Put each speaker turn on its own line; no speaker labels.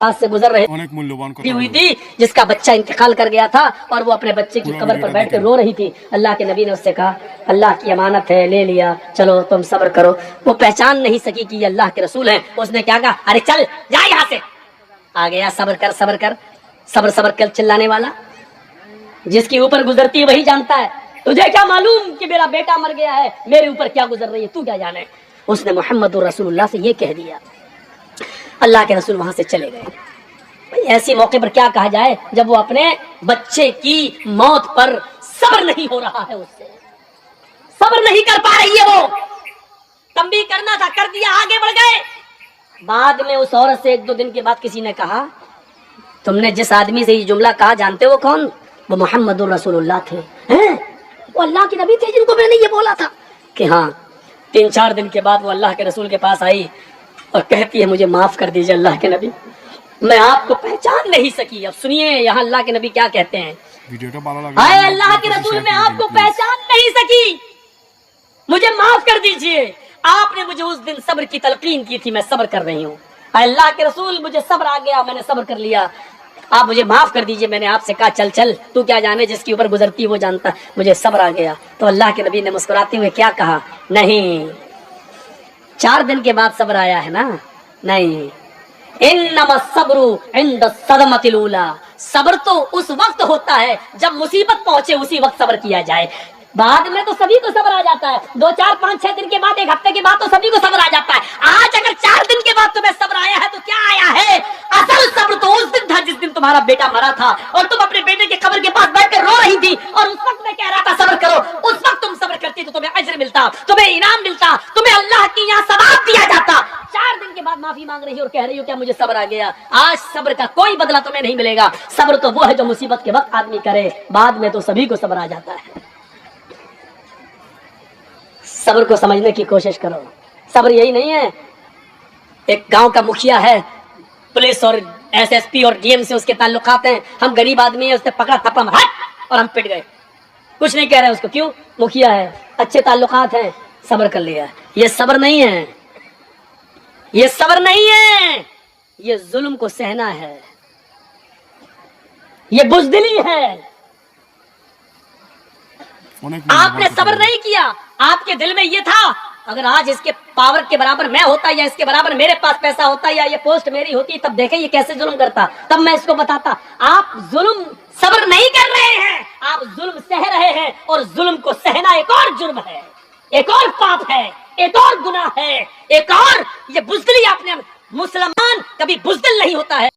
पास से गुजर रही हुई थी जिसका बच्चा इंतकाल कर गया था और वो अपने बच्चे की कब्र पर बैठ कर रो रही थी। अल्लाह के नबी ने उससे कहा अल्लाह की अमानत है, ले लिया, चलो तुम सब्र करो। वो पहचान नहीं सकी कि ये अल्लाह के रसूल हैं। उसने क्या कहा, अरे चल जा यहाँ से। आ गया, सब्र कर सब्र कर, सब्र सब्र कर चिल्लाने वाला जिसके ऊपर गुजरती है वही जानता है। तुझे क्या मालूम कि मेरा बेटा मर गया है, मेरे ऊपर क्या गुजर रही है, तू क्या जाने। उसने मोहम्मद रसूलुल्लाह से ये कह दिया। अल्लाह के रसूल वहां से चले गए। ऐसे मौके पर क्या कहा जाए जब वो अपने बच्चे की मौत पर सब्र नहीं हो रहा है, उससे सब्र नहीं कर पा रही है। वो तंबीह करना था, कर दिया, आगे बढ़ गए। बाद में उस औरत से 1-2 दिन के बाद किसी ने कहा, तुमने जिस आदमी से ये जुमला कहा जानते हो कौन? वो मोहम्मद रसूलुल्लाह थे। हैं? वो अल्लाह के नबी थे जिनको मैंने ये बोला था कि हाँ। 3-4 दिन के बाद वो अल्लाह के रसूल के पास आई और कहती है मुझे माफ कर दीजिए अल्लाह के नबी, मैं आपको पहचान नहीं सकी। अब सुनिए यहाँ अल्लाह के नबी क्या कहते हैं, हाय अल्लाह के रसूल, मैं आपको पहचान नहीं सकी, मुझे माफ कर दीजिए। आपने मुझे उस दिन सब्र की तलकीन की थी, मैं सब्र कर रही हूँ। अल्लाह के रसूल, मुझे सब्र आ गया, मैंने सब्र कर लिया, आप मुझे माफ कर दीजिए। मैंने आपसे कहा चल चल, तू क्या जाने, जिसके ऊपर गुजरती है वो जानता, मुझे सब्र आ गया। तो अल्लाह के नबी ने मुस्कुराते हुए क्या कहा, नहीं 4 दिन के बाद सब्र आया है ना, नहीं, इन्नमा सब्रु इंद सदमतिल उला, सब्र तो उस वक्त होता है जब मुसीबत पहुंचे, उसी वक्त सब्र किया जाए। बाद में तो सभी को सब्र आ जाता है, 2, 4, 5, 6 दिन के बाद, 1 हफ्ते के बाद तो सभी को सब्र आ जाता है। आज अगर 4 दिन के बाद तुम्हें सब्र आया है तो क्या आया है? असल सब्र तो उस दिन था जिस दिन तुम्हारा बेटा मरा था और तुम अपने बेटे के कब्र के पास बैठकर रो रही थी और उस वक्त मैं कह रहा था सब्र करो। उस वक्त तुम सब्र करती तो तुम्हें अज्र मिलता, तुम्हें इनाम मिलता, तुम्हें अल्लाह की यहाँ सवाब दिया जाता। 4 दिन के बाद माफी मांग रही हो और कह रही हो क्या मुझे सब्र आ गया। आज सब्र का कोई बदला तुम्हें नहीं मिलेगा। सब्र तो वो है जो मुसीबत के वक्त आदमी करे, बाद में तो सभी को सब्र आ जाता है। सब्र को समझने की कोशिश करो। सब्र यही नहीं है, एक गांव का मुखिया है, पुलिस और एसएसपी और डीएम से उसके ताल्लुकात हैं, हम गरीब आदमी है, उसने पकड़ा थप्पड़ हट और हम पिट गए, कुछ नहीं कह रहे उसको, क्यों? मुखिया है, अच्छे ताल्लुकात हैं, सब्र कर लिया। ये सब्र नहीं है, ये सब्र नहीं है, ये जुल्म को सहना है, ये बुज़दिली है। आपने सब्र नहीं किया, आपके दिल में ये था अगर आज इसके पावर के बराबर मैं होता या इसके बराबर मेरे पास पैसा होता या ये पोस्ट मेरी होती, तब देखें ये कैसे जुल्म करता, तब मैं इसको बताता। आप जुल्म सब्र नहीं कर रहे हैं, आप जुल्म सह रहे हैं और जुल्म को सहना एक और जुर्म है, एक और पाप है, एक और गुनाह है, एक और ये बुज़दिली। आपने, मुसलमान कभी बुज़दिल नहीं होता है।